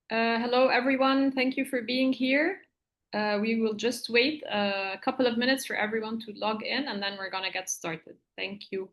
Hello, everyone. Thank you for being here. We will just wait a couple of minutes for everyone to log in, and then we're going to get started. Thank you.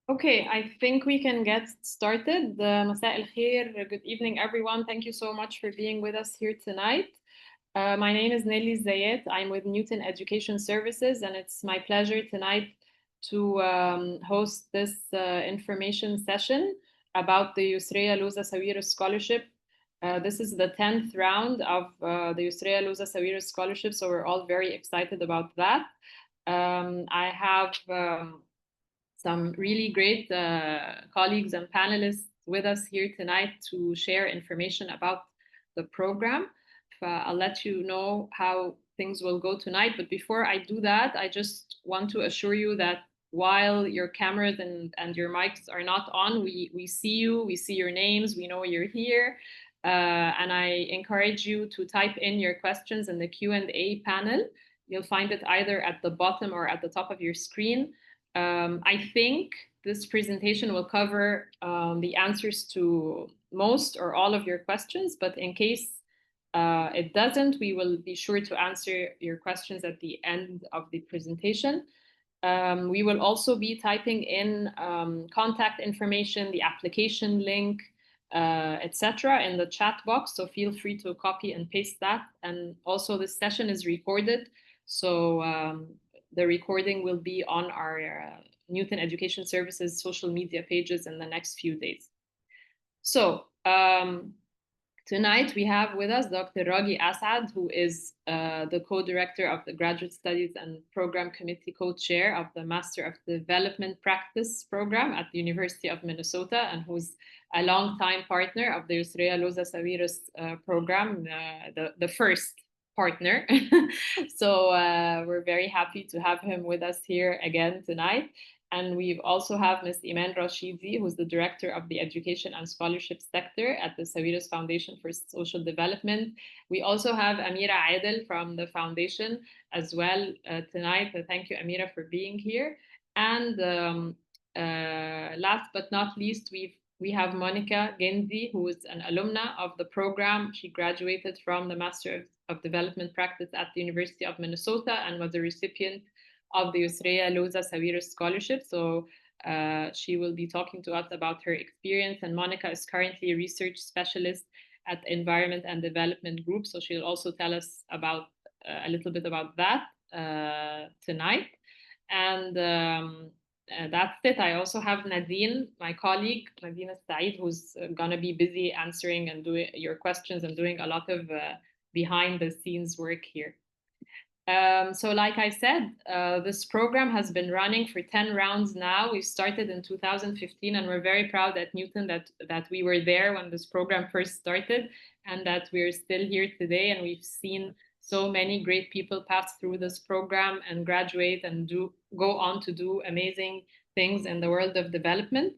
Okay, I think we can get started. مساء الخير. Good evening, everyone. Thank you so much for being with us here tonight. My name is Nelly Zayed. I'm with Newton Education Services, and it's my pleasure tonight to host this information session about the Yousriya Loza-Sawiris Scholarship. This is the 10th round of the Yousriya Loza-Sawiris Scholarship, so we're all very excited about that. I have some really great colleagues and panelists with us here tonight to share information about the program. I'll let you know how things will go tonight. But before I do that, I just want to assure you that while your cameras and your mics are not on, we see you, we see your names, we know you're here. And I encourage you to type in your questions in the Q&A panel. You'll find it either at the bottom or at the top of your screen. I think this presentation will cover the answers to most or all of your questions, but in case it doesn't, we will be sure to answer your questions at the end of the presentation. We will also be typing in contact information, the application link, etc. in the chat box, so feel free to copy and paste that. And also this session is recorded, so the recording will be on our Newton Education Services social media pages in the next few days. So tonight we have with us Dr. Raghi Asad, who is the co-director of the Graduate Studies and Program Committee co-chair of the Master of Development Practice program at the University of Minnesota, and who's a longtime partner of the Yousriya Loza-Sawiris program, the first partner. So we're very happy to have him with us here again tonight. And we also have Ms. Iman Rashidi, who's the director of the education and scholarship sector at the Sawiris Foundation for Social Development. We also have Amira Adel from the foundation as well tonight. Thank you, Amira, for being here. And last but not least, we have Monica Genzi, who is an alumna of the program. She graduated from the Master of Development Practice at the University of Minnesota and was a recipient of the Yousriya Loza-Sawiris Scholarship. So she will be talking to us about her experience. And Monica is currently a research specialist at the Environment and Development Group. So she'll also tell us about a little bit about that tonight. And that's it. I also have Nadine, my colleague, Nadine Saeed, who's going to be busy answering and doing your questions and doing a lot of behind the scenes work here. So like I said, this program has been running for 10 rounds now. We started in 2015, and we're very proud at Newton that we were there when this program first started, and that we're still here today. And we've seen so many great people pass through this program and graduate and go on to do amazing things in the world of development.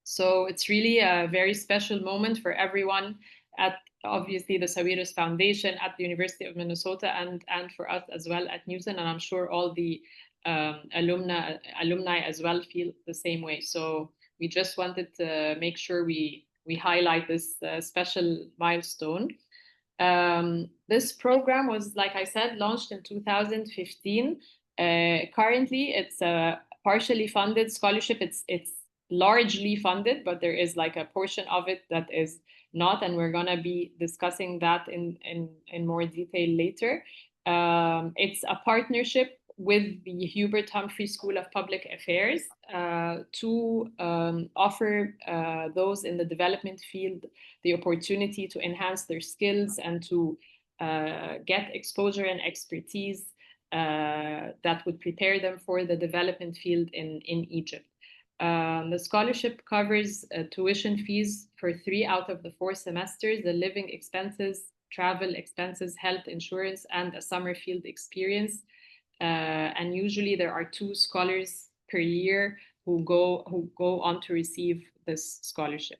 So it's really a very special moment for everyone at obviously the Sawiris Foundation, at the University of Minnesota, and for us as well at Newton. And I'm sure all the alumni as well feel the same way. So we just wanted to make sure we highlight this special milestone. This program was, like I said, launched in 2015. Currently, it's a partially funded scholarship. It's largely funded, but there is like a portion of it that is not, and we're gonna be discussing that in more detail later. It's a partnership with the Hubert Humphrey School of Public Affairs to offer those in the development field the opportunity to enhance their skills and to get exposure and expertise that would prepare them for the development field in Egypt. The scholarship covers tuition fees for 3 out of the 4 semesters, the living expenses, travel expenses, health insurance, and a summer field experience. And usually there are 2 scholars per year who go on to receive this scholarship.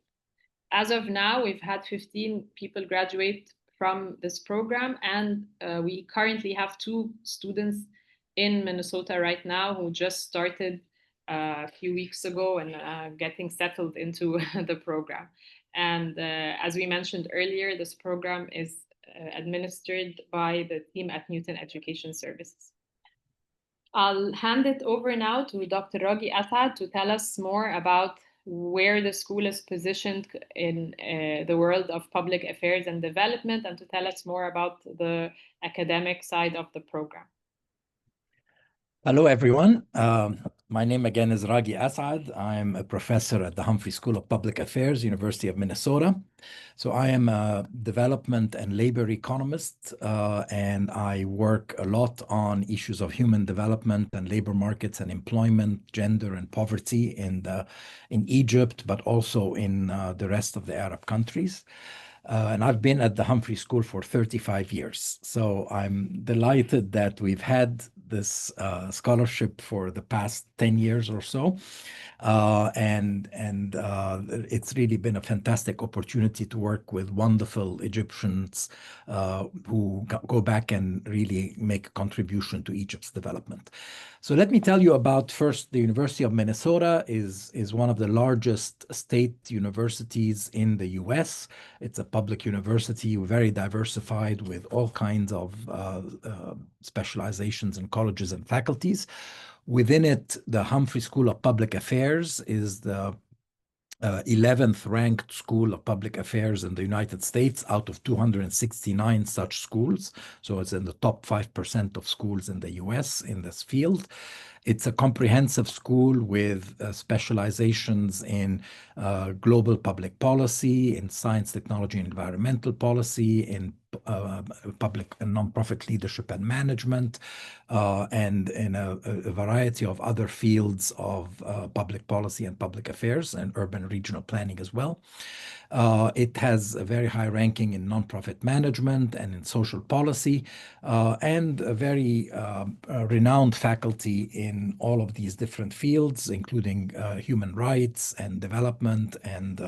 As of now, we've had 15 people graduate from this program, and we currently have 2 students in Minnesota right now who just started a few weeks ago and getting settled into the program. And as we mentioned earlier, this program is administered by the team at Newton Education Services. I'll hand it over now to Dr. Raghi Asad to tell us more about where the school is positioned in the world of public affairs and development, and to tell us more about the academic side of the program. Hello, everyone. My name again is Raghi Asad. I'm a professor at the Humphrey School of Public Affairs, University of Minnesota. So I am a development and labor economist, and I work a lot on issues of human development and labor markets and employment, gender and poverty in Egypt, but also in the rest of the Arab countries. And I've been at the Humphrey School for 35 years. So I'm delighted that we've had this scholarship for the past 10 years or so. It's really been a fantastic opportunity to work with wonderful Egyptians who go back and really make a contribution to Egypt's development. So let me tell you about first, the University of Minnesota is one of the largest state universities in the US. It's a public university, very diversified with all kinds of specializations in colleges and faculties. Within it, the Humphrey School of Public Affairs is the 11th ranked school of public affairs in the United States out of 269 such schools. So it's in the top 5% of schools in the US in this field. It's a comprehensive school with specializations in global public policy, in science, technology, and environmental policy, in public and nonprofit leadership and management, and in a variety of other fields of public policy and public affairs and urban regional planning as well. It has a very high ranking in nonprofit management and in social policy, and a very renowned faculty in all of these different fields, including human rights and development and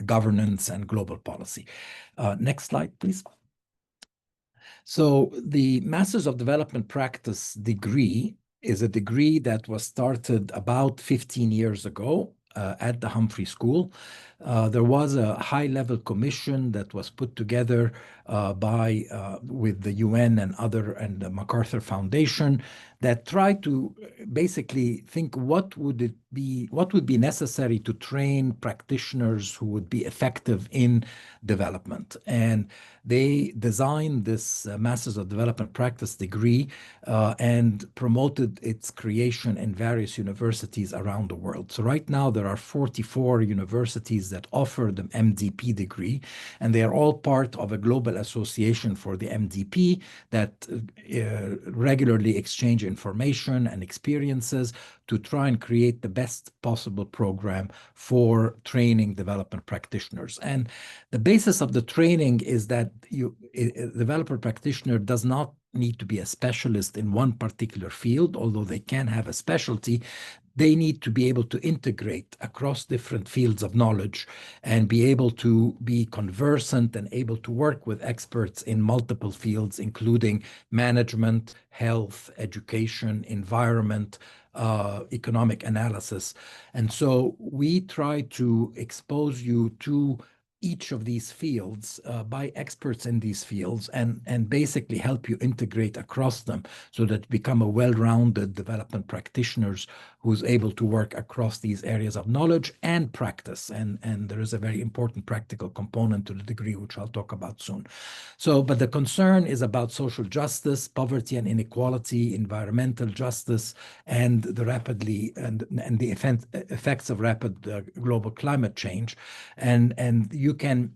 governance and global policy. Next slide, please. So the Masters of Development Practice degree is a degree that was started about 15 years ago at the Humphrey School. There was a high-level commission that was put together with the UN and the MacArthur Foundation that tried to basically think what would be necessary to train practitioners who would be effective in development. And they designed this Masters of Development Practice degree and promoted its creation in various universities around the world. So right now there are 44 universities that offer the MDP degree, and they are all part of a global association for the MDP that regularly exchange information and experiences to try and create the best possible program for training development practitioners. And the basis of the training is that a developer practitioner does not need to be a specialist in one particular field, although they can have a specialty. They need to be able to integrate across different fields of knowledge and be able to be conversant and able to work with experts in multiple fields, including management, health, education, environment, economic analysis. And so we try to expose you to each of these fields by experts in these fields and basically help you integrate across them so that you become a well-rounded development practitioners who's able to work across these areas of knowledge and practice. And there is a very important practical component to the degree, which I'll talk about soon. So, but the concern is about social justice, poverty and inequality, environmental justice, and the effects of rapid global climate change. And you can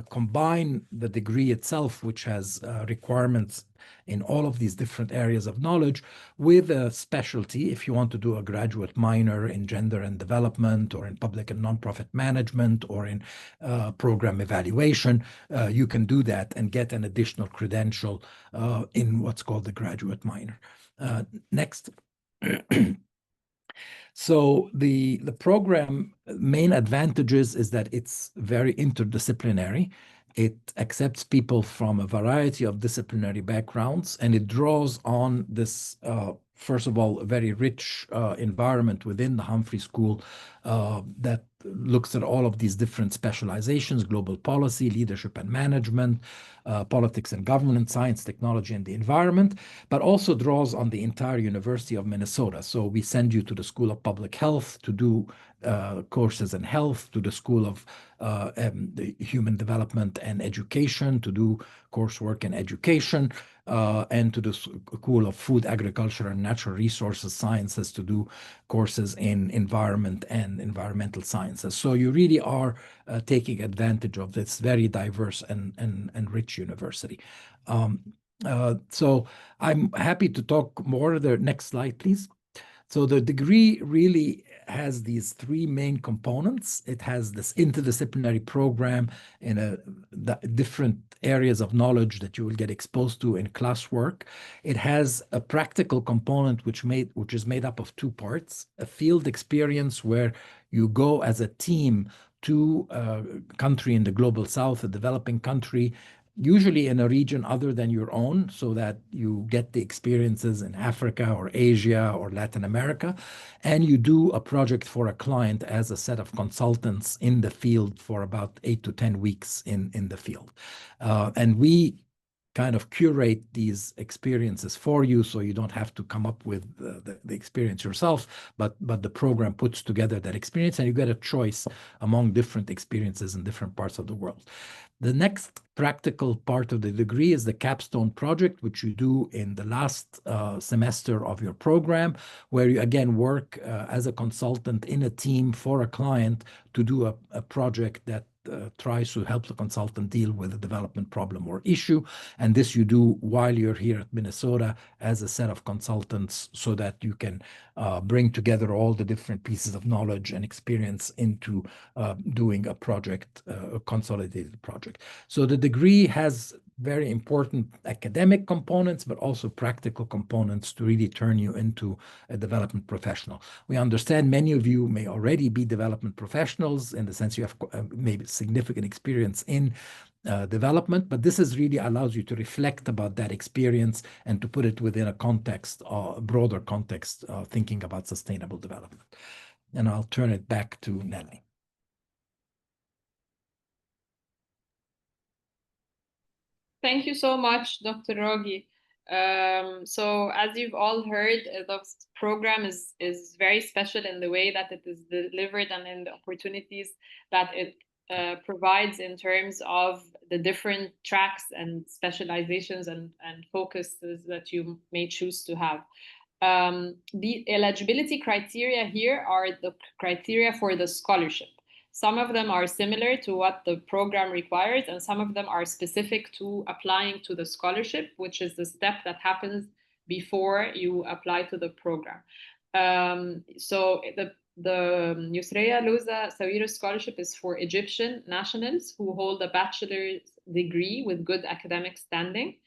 combine the degree itself, which has requirements in all of these different areas of knowledge, with a specialty. If you want to do a graduate minor in gender and development, or in public and nonprofit management, or in program evaluation, you can do that and get an additional credential in what's called the graduate minor. Next. So the program main advantages is that it's very interdisciplinary. It accepts people from a variety of disciplinary backgrounds, and it draws on this, first of all, a very rich environment within the Humphrey School that looks at all of these different specializations: global policy, leadership and management, politics and government, science, technology, and the environment, but also draws on the entire University of Minnesota. So we send you to the School of Public Health to do courses in health, to the School of the Human Development and Education to do coursework in education, and to the School of Food, Agriculture, and Natural Resources Sciences to do courses in environment and environmental sciences. So you really are taking advantage of this very diverse and rich university. So I'm happy to talk more. The next slide, please. So the degree really has these three main components. It has this interdisciplinary program in different areas of knowledge that you will get exposed to in classwork. It has a practical component which is made up of two parts: a field experience where you go as a team to a country in the global south, a developing country, usually in a region other than your own, so that you get the experiences in Africa or Asia or Latin America. And you do a project for a client as a set of consultants in the field for about 8 to 10 weeks in the field. And we kind of curate these experiences for you, so you don't have to come up with the experience yourself, but the program puts together that experience, and you get a choice among different experiences in different parts of the world. The next practical part of the degree is the capstone project, which you do in the last semester of your program, where you again work as a consultant in a team for a client to do a project that tries to help the consultant deal with a development problem or issue. And this you do while you're here at Minnesota as a set of consultants, so that you can bring together all the different pieces of knowledge and experience into doing a project, a consolidated project. So the degree has very important academic components, but also practical components to really turn you into a development professional. We understand many of you may already be development professionals, in the sense you have maybe significant experience in development, but this is really allows you to reflect about that experience and to put it within a context, a broader context, thinking about sustainable development. And I'll turn it back to Nelly. Thank you so much, Dr. Rogi. So as you've all heard, the program is very special in the way that it is delivered and in the opportunities that it provides in terms of the different tracks and specializations and focuses that you may choose to have. The eligibility criteria here are the criteria for the scholarship. Some of them are similar to what the program requires, and some of them are specific to applying to the scholarship, which is the step that happens before you apply to the program. So the Yousriya Loza-Sawiris scholarship is for Egyptian nationals who hold a bachelor's degree with good academic standing.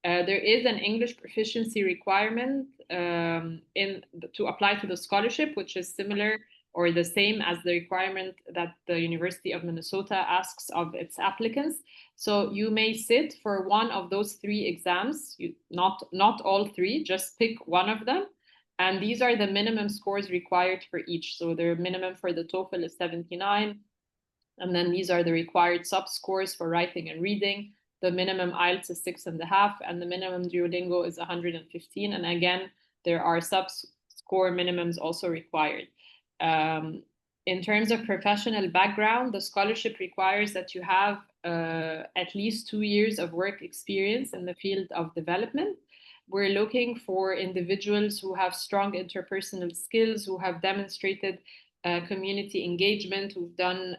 There is an English proficiency requirement to apply to the scholarship, which is similar or the same as the requirement that the University of Minnesota asks of its applicants. So you may sit for one of those three exams, not all three, just pick one of them. And these are the minimum scores required for each. So the minimum for the TOEFL is 79, And then these are the required sub-scores for writing and reading. The minimum IELTS is 6.5, and the minimum Duolingo is 115. And again, there are sub-score minimums also required. In terms of professional background, the scholarship requires that you have at least 2 years of work experience in the field of development. We're looking for individuals who have strong interpersonal skills, who have demonstrated community engagement, who've done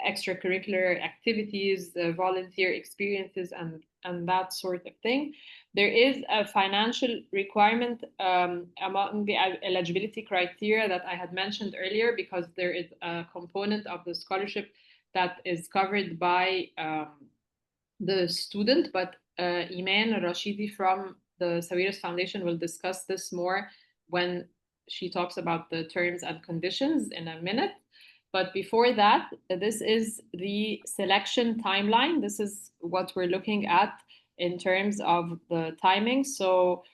extracurricular activities, volunteer experiences, and that sort of thing. There is a financial requirement among the eligibility criteria that I had mentioned earlier, because there is a component of the scholarship that is covered by the student, but Iman Rashidi from the Sawiris Foundation will discuss this more when she talks about the terms and conditions in a minute. But before that, this is the selection timeline. This is what we're looking at in terms of the timing. So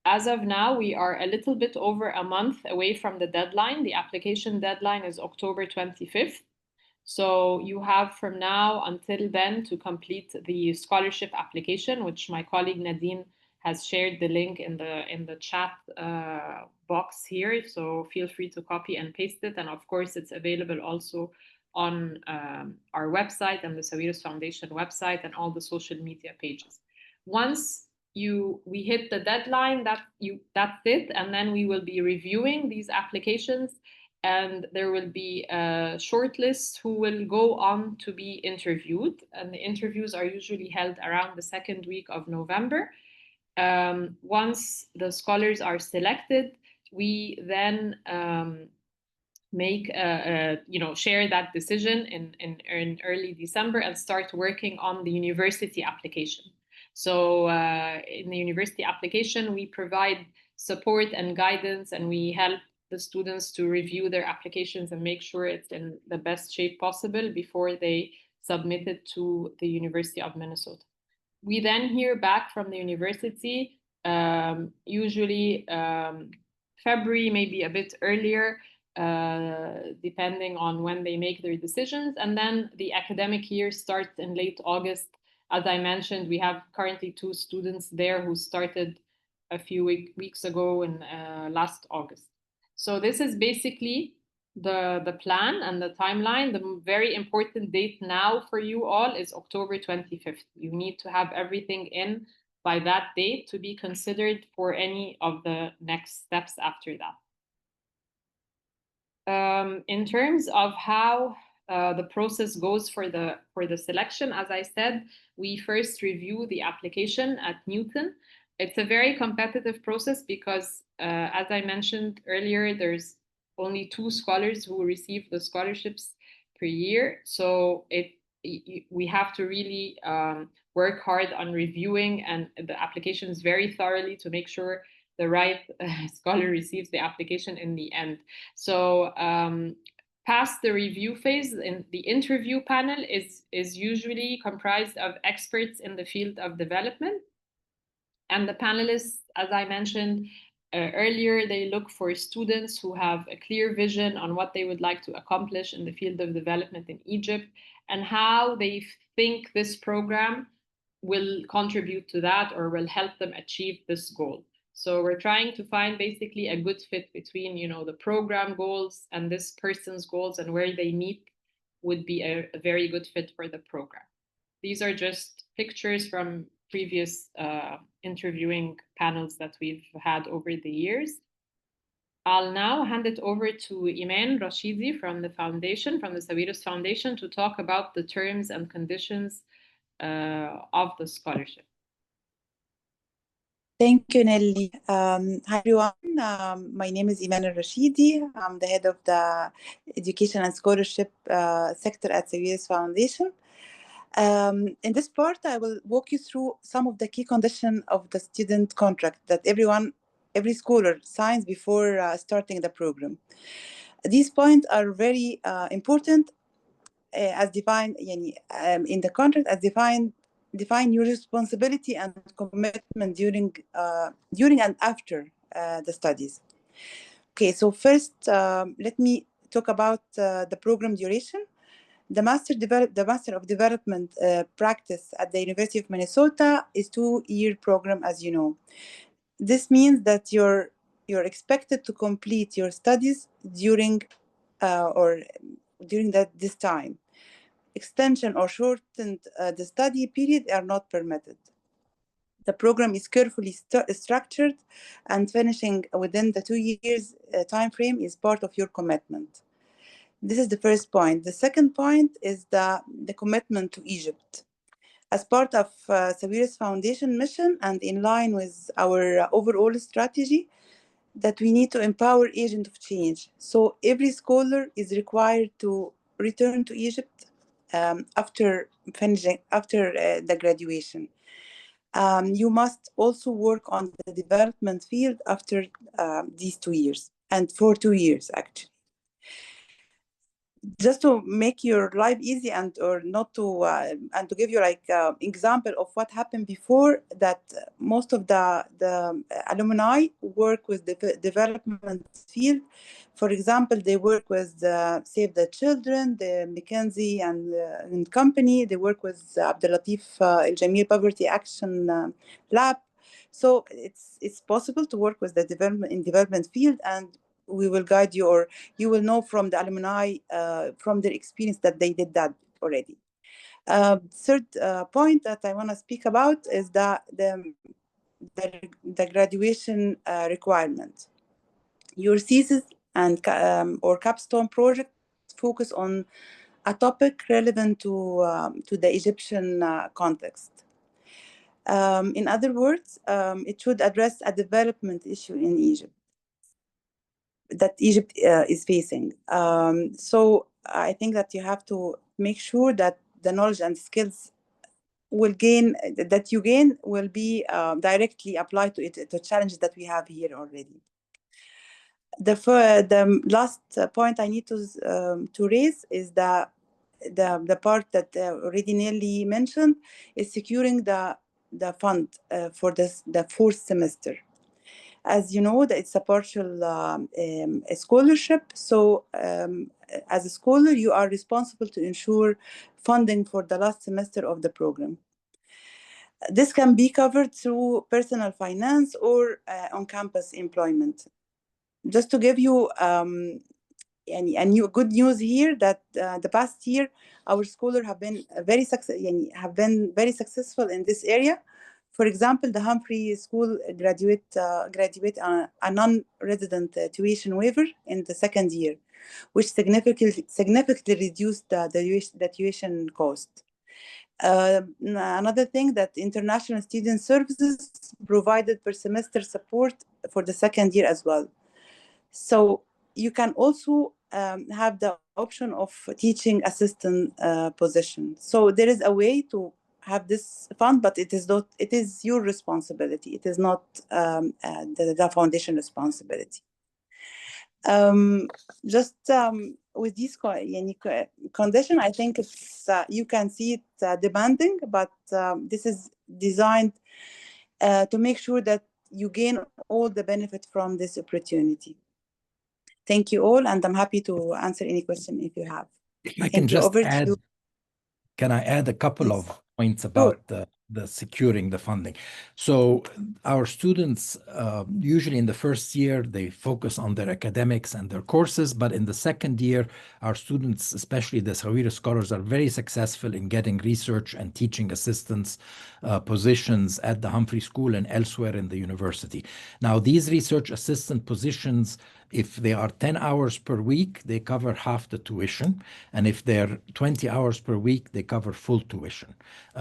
as of now, we are a little bit over a month away from the deadline. The application deadline is October 25th. So you have from now until then to complete the scholarship application, which my colleague Nadine has shared the link in the chat box here. So feel free to copy and paste it. And of course, it's available also on our website and the Sawiris Foundation website and all the social media pages. Once we hit the deadline, that's it. And then we will be reviewing these applications, and there will be a shortlist who will go on to be interviewed. And the interviews are usually held around the second week of November. Once the scholars are selected, we then share that decision in early December and start working on the university application. So in the university application, we provide support and guidance, and we help the students to review their applications and make sure it's in the best shape possible before they submit it to the University of Minnesota. We then hear back from the university, usually February, maybe a bit earlier, depending on when they make their decisions. And then the academic year starts in late August. As I mentioned, we have currently 2 students there who started a few weeks ago in last August. So this is basically the plan and the timeline. The very important date now for you all is October 25th. You need to have everything in by that date to be considered for any of the next steps after that. In terms of how the process goes for the selection, as I said, we first review the application at Newton. It's a very competitive process because, as I mentioned earlier, there's only 2 scholars who receive the scholarships per year. So we have to really work hard on reviewing and the applications very thoroughly to make sure the right scholar receives the application in the end. So past the review phase, in the interview panel is usually comprised of experts in the field of development. And the panelists, as I mentioned earlier, they look for students who have a clear vision on what they would like to accomplish in the field of development in Egypt and how they think this program will contribute to that or will help them achieve this goal. So we're trying to find basically a good fit between, the program goals and this person's goals, and where they meet would be a very good fit for the program. These are just pictures from previous interviewing panels that we've had over the years. I'll now hand it over to Iman Rashidi from the foundation, from the Sawiris Foundation, to talk about the terms and conditions of the scholarship. Thank you, Nelly. Hi, everyone. My name is Iman Rashidi. I'm the head of the Education and Scholarship sector at Sawiris Foundation. In this part, I will walk you through some of the key conditions of the student contract that every scholar signs before starting the program. These points are very important as defined in the contract, as define your responsibility and commitment during and after the studies. Okay, so first, let me talk about the program duration. The Master of Development practice at the University of Minnesota is 2-year program, as you know. This means that you're expected to complete your studies during this time. Extension or shortened the study period are not permitted. The program is carefully structured, and finishing within the 2 years time frame is part of your commitment. This is the first point. The second point is the commitment to Egypt. As part of Sawiris Foundation mission and in line with our overall strategy, that we need to empower agents of change. So every scholar is required to return to Egypt after the graduation. You must also work on the development field after these 2 years, and for 2 years actually. Just to make your life easy and to give you like example of what happened before that, most of the alumni work with the development field. For example, they work with Save the Children, the McKinsey and company. They work with Abdelatif El Jamil Poverty Action Lab. So it's possible to work with the development field, and we will guide you, or you will know from the alumni, from their experience, that they did that already. Third point that I want to speak about is the graduation requirement. Your thesis and or capstone project focus on a topic relevant to the Egyptian context. In other words, it should address a development issue in Egypt that Egypt is facing. So I think that you have to make sure that the knowledge and skills that you gain will be directly applied to the challenges that we have here already. The last point I need to raise is the part that already Nelly mentioned, is securing the fund for the fourth semester. As you know, that it's a partial a scholarship. So as a scholar, you are responsible to ensure funding for the last semester of the program. This can be covered through personal finance or on-campus employment. Just to give you good news here, that the past year our scholars have been very successful in this area. For example, the Humphrey School graduate a non-resident tuition waiver in the second year, which significantly reduced the tuition cost. Another thing, that International Student Services provided per semester support for the second year as well. So you can also have the option of teaching assistant position. So there is a way to have this fund, but it is your responsibility. It is not the foundation responsibility. Just with this condition, I think it's you can see it demanding, but this is designed to make sure that you gain all the benefit from this opportunity. Thank you all, and I'm happy to answer any question if you have. I can just add. Can I add a couple Yes. of points about the securing the funding? So our students, usually in the first year, they focus on their academics and their courses, but in the second year, our students, especially the Sawiris scholars, are very successful in getting research and teaching assistants positions at the Humphrey School and elsewhere in the university. Now, these research assistant positions, if they are 10 hours per week, they cover half the tuition. And if they're 20 hours per week, they cover full tuition,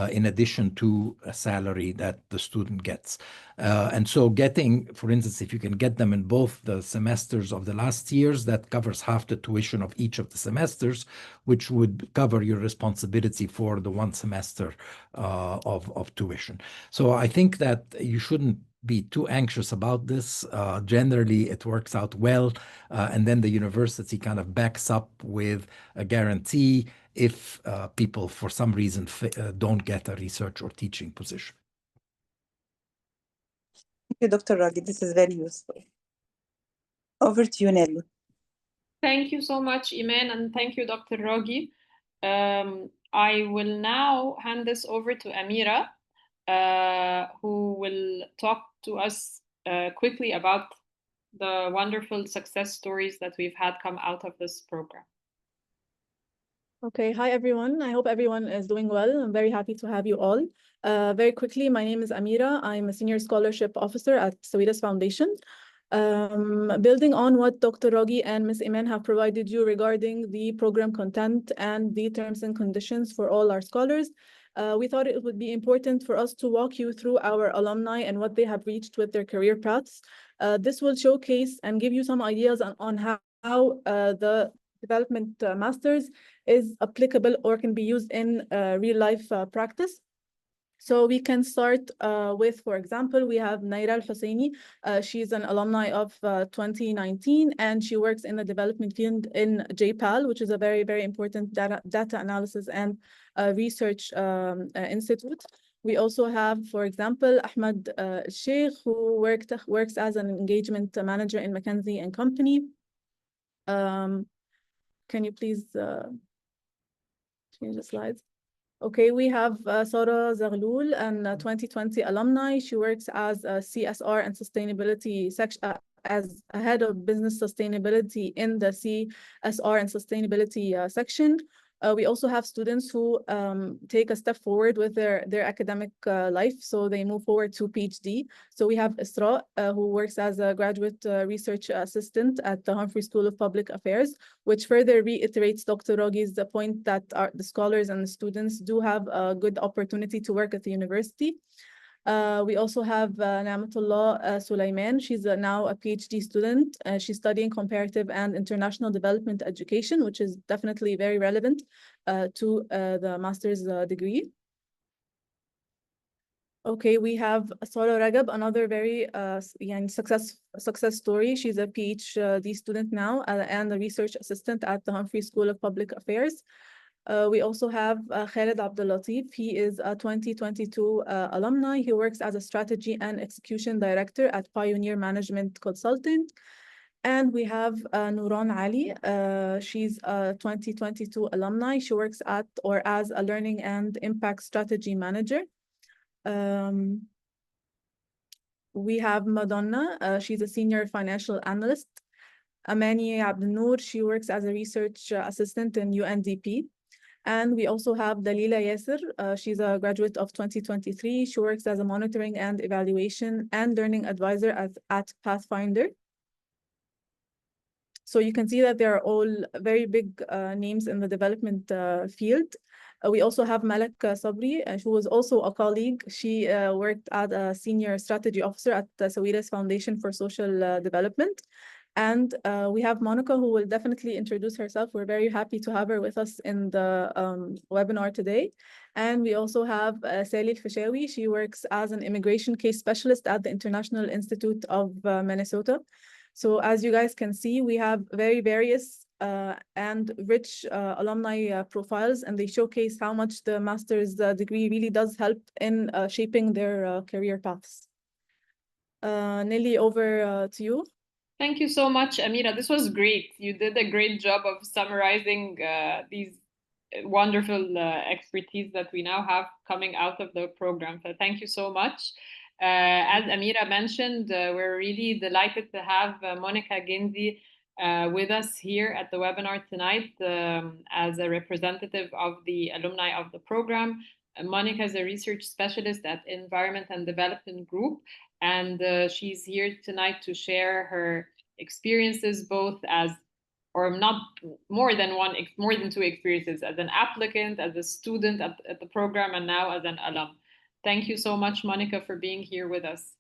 in addition to a salary that the student gets. And so getting, for instance, if you can get them in both the semesters of the last years, that covers half the tuition of each of the semesters, which would cover your responsibility for the one semester of tuition. So I think that you shouldn't be too anxious about this. Generally, it works out well, and then the university kind of backs up with a guarantee if people, for some reason, don't get a research or teaching position. Thank you, Dr. Raghi. This is very useful. Over to you, Nelly. Thank you so much, Iman, and thank you, Dr. Raghi. I will now hand this over to Amira, who will talk to us quickly about the wonderful success stories that we've had come out of this program. Okay, hi everyone. I hope everyone is doing well. I'm very happy to have you all. Very quickly, my name is Amira. I'm a senior scholarship officer at Sawiris Foundation. Building on what Dr. Rogi and Ms. Iman have provided you regarding the program content and the terms and conditions for all our scholars, we thought it would be important for us to walk you through our alumni and what they have reached with their career paths. This will showcase and give you some ideas on how the development masters is applicable or can be used in real life practice. So we can start with, for example, we have Naira Al-Husseini. She's an alumni of 2019, and she works in the development field in JPAL, which is a very, very important data analysis and research institute. We also have, for example, Ahmed Sheikh, who works as an engagement manager in McKinsey & Company. Can you please change the slides? Okay, we have Sara Zaghloul, an 2020 alumni. She works as a CSR and sustainability section, as a head of business sustainability in the CSR and sustainability section. We also have students who take a step forward with their academic life, so they move forward to PhD. So we have Isra, who works as a graduate research assistant at the Humphrey School of Public Affairs, which further reiterates Dr. Rogi's point that the scholars and the students do have a good opportunity to work at the university. We also have Namatullah Sulaiman. She's now a PhD student. She's studying comparative and international development education, which is definitely very relevant to the master's degree. Okay, we have Sara Ragab, another very success story. She's a PhD student now and a research assistant at the Humphrey School of Public Affairs. We also have Khaled Abdulatif. He is a 2022 alumni. He works as a strategy and execution director at Pioneer Management Consulting. And we have Nouran Ali. She's a 2022 alumni. She works at or as a learning and impact strategy manager. We have Madonna. She's a senior financial analyst. Amani Abdenour. She works as a research assistant in UNDP. And we also have Dalila Yasser. She's a graduate of 2023. She works as a monitoring and evaluation and learning advisor at Pathfinder. So you can see that they are all very big names in the development field. We also have Malak Sabri, who was also a colleague. She worked as a senior strategy officer at the Sawiris Foundation for Social Development. And we have Monica, who will definitely introduce herself. We're very happy to have her with us in the webinar today. And we also have Sally Al-Fishawi. She works as an immigration case specialist at the International Institute of Minnesota. So as you guys can see, we have very various and rich alumni profiles, and they showcase how much the master's degree really does help in shaping their career paths. Nelly, over to you. Thank you so much, Amira. This was great. You did a great job of summarizing these wonderful expertise that we now have coming out of the program. So thank you so much. As Amira mentioned, we're really delighted to have Monica Genzi with us here at the webinar tonight as a representative of the alumni of the program. Monica is a research specialist at Environment and Development Group, and she's here tonight to share her experiences both as, or not more than two experiences, as an applicant, as a student at the program, and now as an alum. Thank you so much, Monica, for being here with us.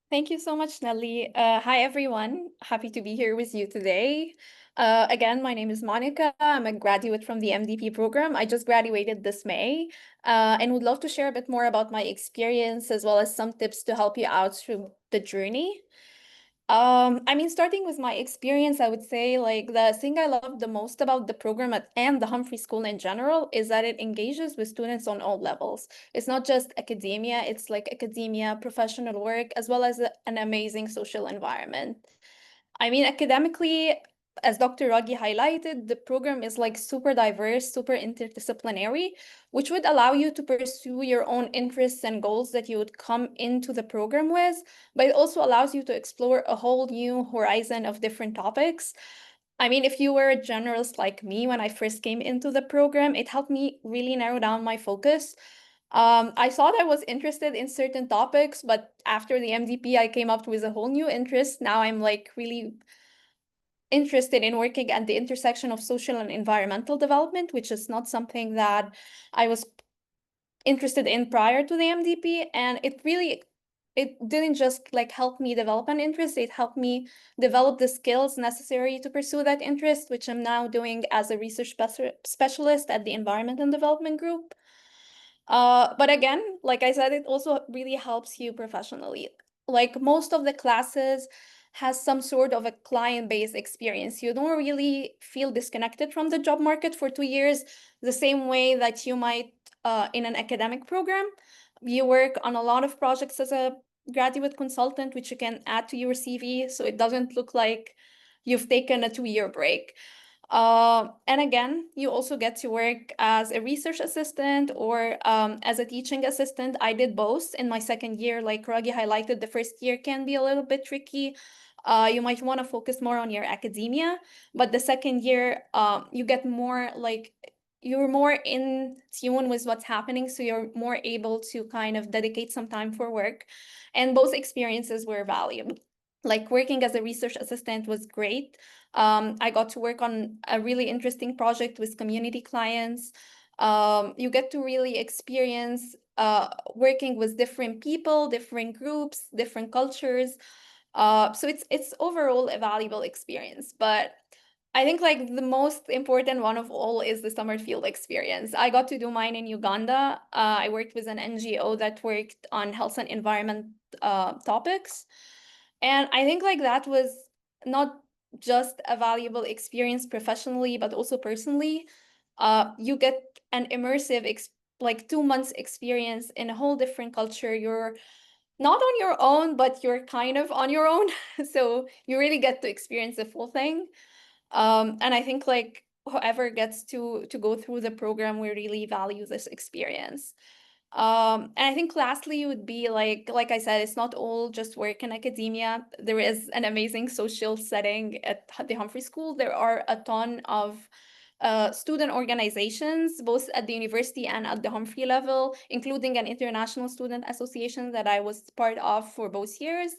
Thank you so much, Nelly. Hi, everyone. Happy to be here with you today. Again, my name is Monica. I'm a graduate from the MDP program. I just graduated this May and would love to share a bit more about my experience as well as some tips to help you out through the journey. I mean, starting with my experience, I would say like the thing I love the most about the program and the Humphrey School in general is that it engages with students on all levels. It's not just academia, it's like academia, professional work, as well as an amazing social environment. I mean, academically, as Dr. Raghi highlighted, the program is like super diverse, super interdisciplinary, which would allow you to pursue your own interests and goals that you would come into the program with, but it also allows you to explore a whole new horizon of different topics. I mean, if you were a generalist like me when I first came into the program, it helped me really narrow down my focus. I thought I was interested in certain topics, but after the MDP, I came up with a whole new interest. Now I'm like really interested in working at the intersection of social and environmental development, which is not something that I was interested in prior to the MDP. And it didn't just like help me develop an interest, it helped me develop the skills necessary to pursue that interest, which I'm now doing as a research specialist at the Environment and Development Group. But again, like I said, it also really helps you professionally. Like most of the classes has some sort of a client-based experience. You don't really feel disconnected from the job market for 2 years, the same way that you might in an academic program. You work on a lot of projects as a graduate consultant, which you can add to your CV, so it doesn't look like you've taken a 2-year break. And again, you also get to work as a research assistant or as a teaching assistant. I did both in my second year. Like Raghi highlighted, the first year can be a little bit tricky. You might want to focus more on your academia, but the second year, you get more like you're more in tune with what's happening, so you're more able to kind of dedicate some time for work. And both experiences were valuable. Like working as a research assistant was great. I got to work on a really interesting project with community clients. You get to really experience working with different people, different groups, different cultures. So it's overall a valuable experience. But I think like the most important one of all is the summer field experience. I got to do mine in Uganda. I worked with an NGO that worked on health and environment topics. And I think like that was not just a valuable experience professionally, but also personally. You get an immersive like 2 months experience in a whole different culture. You're not on your own, but you're kind of on your own. So you really get to experience the full thing. And I think like whoever gets to go through the program, we really value this experience. And I think lastly would be like I said, it's not all just work in academia. There is an amazing social setting at the Humphrey School. There are a ton of student organizations, both at the university and at the Humphrey level, including an international student association that I was part of for both years.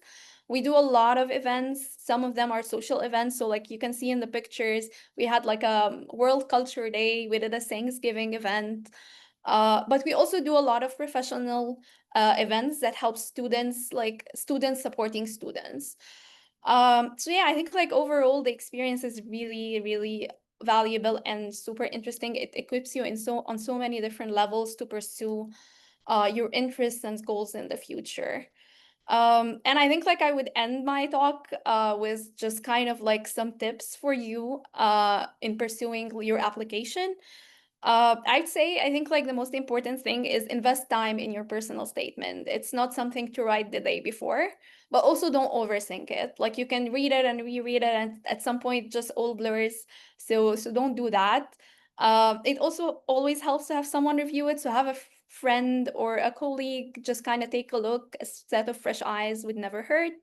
We do a lot of events. Some of them are social events. So like you can see in the pictures, we had like a World Culture Day. We did a Thanksgiving event. But we also do a lot of professional events that help students, like students supporting students. So yeah, I think like overall the experience is really, really valuable and super interesting. It equips you on so many different levels to pursue your interests and goals in the future. And I think like I would end my talk with just kind of like some tips for you in pursuing your application. I'd say I think like the most important thing is invest time in your personal statement. It's not something to write the day before, but also don't overthink it. Like you can read it and reread it, and at some point just all blurs. So don't do that. It also always helps to have someone review it. So have a friend or a colleague just kind of take a look. A set of fresh eyes would never hurt.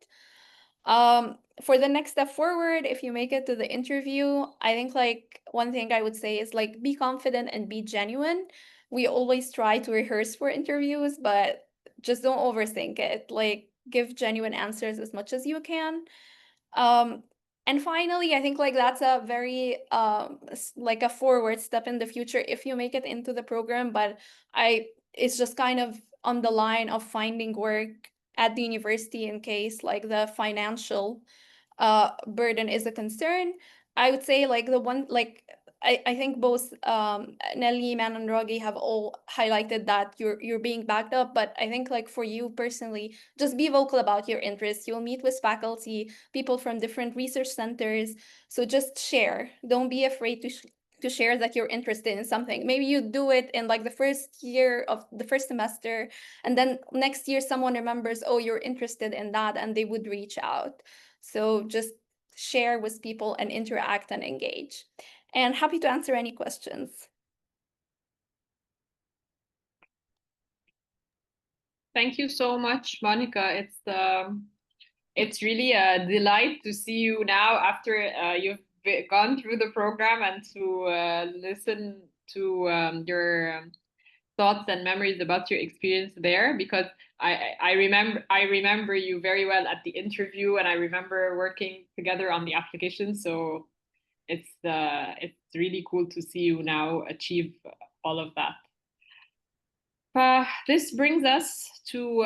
For the next step forward, if you make it to the interview, I think like one thing I would say is like be confident and be genuine. We always try to rehearse for interviews, but just don't overthink it. Like give genuine answers as much as you can. And finally, I think like that's a very like a forward step in the future if you make it into the program, but it's just kind of on the line of finding work at the university in case like the financial burden is a concern. I would say like the one like I think both Nelly, Man, and Raghi have all highlighted that you're being backed up, but I think like for you personally, just be vocal about your interests. You'll meet with faculty, people from different research centers, so just share. Don't be afraid to share that you're interested in something. Maybe you do it in like the first year of the first semester, and then next year someone remembers, oh, you're interested in that, and they would reach out. So just share with people, and interact and engage. And happy to answer any questions. Thank you so much, Monica. It's really a delight to see you now after you've gone through the program and to listen to your thoughts and memories about your experience there, because I remember you very well at the interview, and I remember working together on the application. So it's really cool to see you now achieve all of that. This brings us to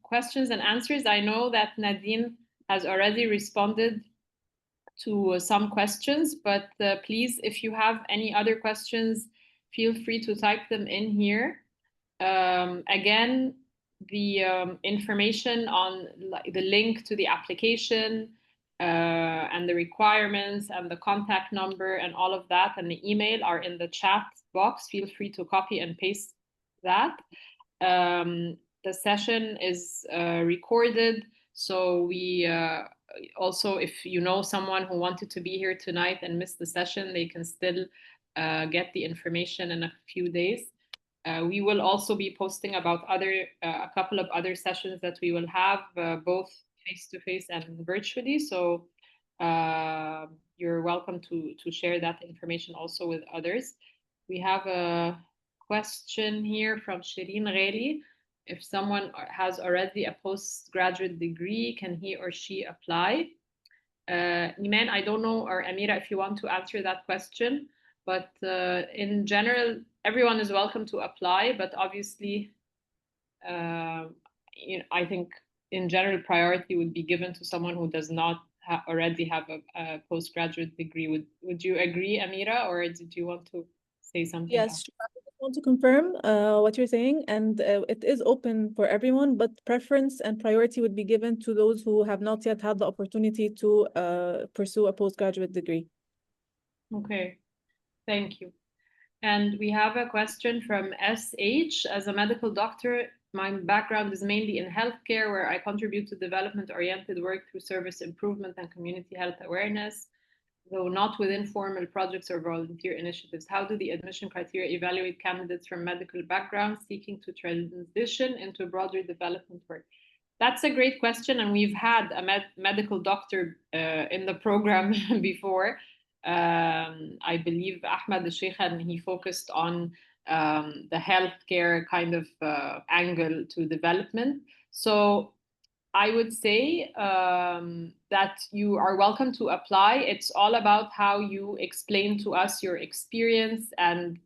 questions and answers. I know that Nadine has already responded to some questions, but please, if you have any other questions, feel free to type them in here. Again, the information on the link to the application and the requirements and the contact number and all of that and the email are in the chat box. Feel free to copy and paste that. The session is recorded, so we also, if you know someone who wanted to be here tonight and missed the session, they can still get the information in a few days. We will also be posting about a couple of other sessions that we will have, both face-to-face and virtually. So you're welcome to share that information also with others. We have a question here from Shireen Ghali. If someone has already a postgraduate degree, can he or she apply? Iman, I don't know, or Amira, if you want to answer that question, but in general, everyone is welcome to apply, but obviously, I think in general, priority would be given to someone who does not already have a postgraduate degree. Would you agree, Amira, or did you want to say something? Yes, I just want to confirm what you're saying, and it is open for everyone, but preference and priority would be given to those who have not yet had the opportunity to pursue a postgraduate degree. Okay, thank you. And we have a question from SH. As a medical doctor, my background is mainly in healthcare, where I contribute to development-oriented work through service improvement and community health awareness, though not within formal projects or volunteer initiatives. How do the admission criteria evaluate candidates from medical backgrounds seeking to transition into broader development work? That's a great question, and we've had a medical doctor in the program before. I believe Ahmed Sheikh, and he focused on the healthcare kind of angle to development. So I would say that you are welcome to apply. It's all about how you explain to us your experience and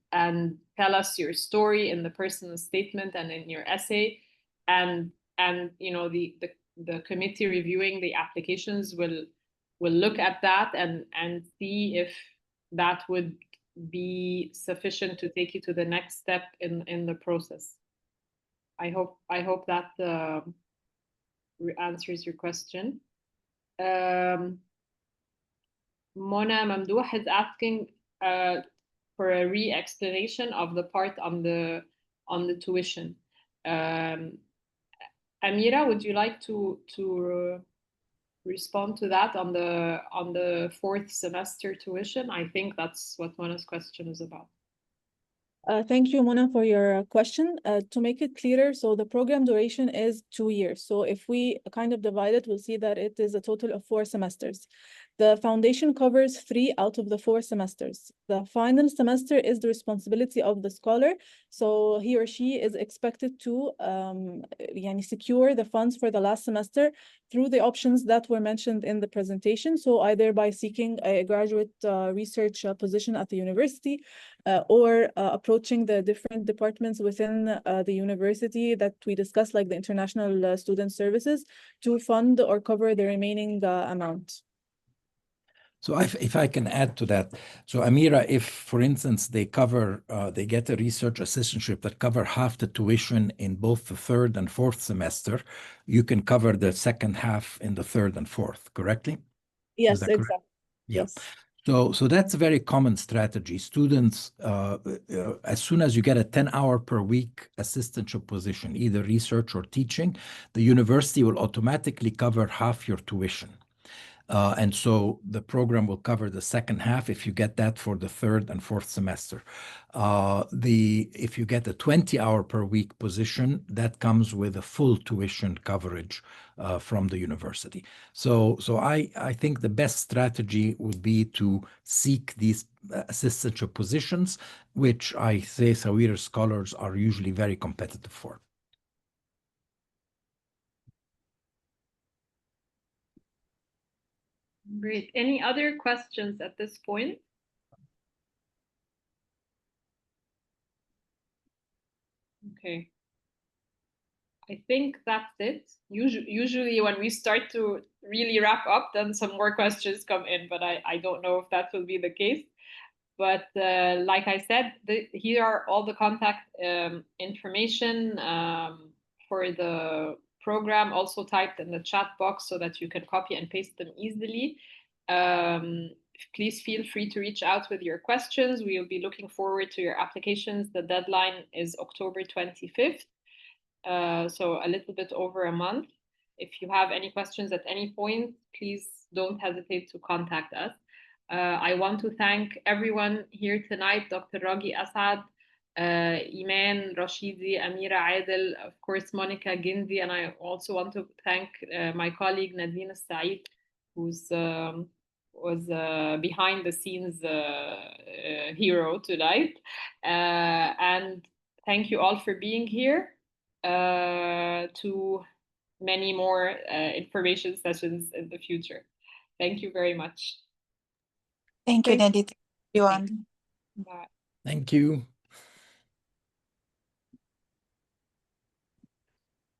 tell us your story in the personal statement and in your essay. And the committee reviewing the applications will look at that and see if that would be sufficient to take you to the next step in the process. I hope that answers your question. Mona Mamdouh is asking for a re-explanation of the part on the tuition. Amira, would you like to respond to that on the fourth semester tuition? I think that's what Mona's question is about. Thank you, Mona, for your question. To make it clearer, so the program duration is 2 years. So if we kind of divide it, we'll see that it is a total of 4 semesters. The foundation covers 3 out of the 4 semesters. The final semester is the responsibility of the scholar. So he or she is expected to secure the funds for the last semester through the options that were mentioned in the presentation. So either by seeking a graduate research position at the university or approaching the different departments within the university that we discussed, like the International Student Services, to fund or cover the remaining amount. So if I can add to that, so Amira, if for instance they get a research assistantship that cover half the tuition in both the 3rd and 4th semester, you can cover the second half in the 3rd and 4th, correctly? Yes, exactly. Yeah. Yes. So that's a very common strategy. Students, as soon as you get a 10-hour per week assistantship position, either research or teaching, the university will automatically cover half your tuition. And so the program will cover the second half if you get that for the third and fourth semester. If you get a 20-hour per week position, that comes with a full tuition coverage from the university. So I think the best strategy would be to seek these assistantship positions, which I say Sawiris scholars are usually very competitive for. Great. Any other questions at this point? Okay. I think that's it. Usually when we start to really wrap up, then some more questions come in, but I don't know if that will be the case. But like I said, here are all the contact information for the program, also typed in the chat box so that you can copy and paste them easily. Please feel free to reach out with your questions. We will be looking forward to your applications. The deadline is October 25th. So a little bit over a month. If you have any questions at any point, please don't hesitate to contact us. I want to thank everyone here tonight, Dr. Raghi Asad, Iman Rashidi, Amira Adel, of course, Monica Gindi, and I also want to thank my colleague Nadine Said, who's was behind the scenes hero tonight. And thank you all for being here. To many more information sessions in the future. Thank you very much. Thank you, Nelly. Thank you, everyone. Bye. Thank you.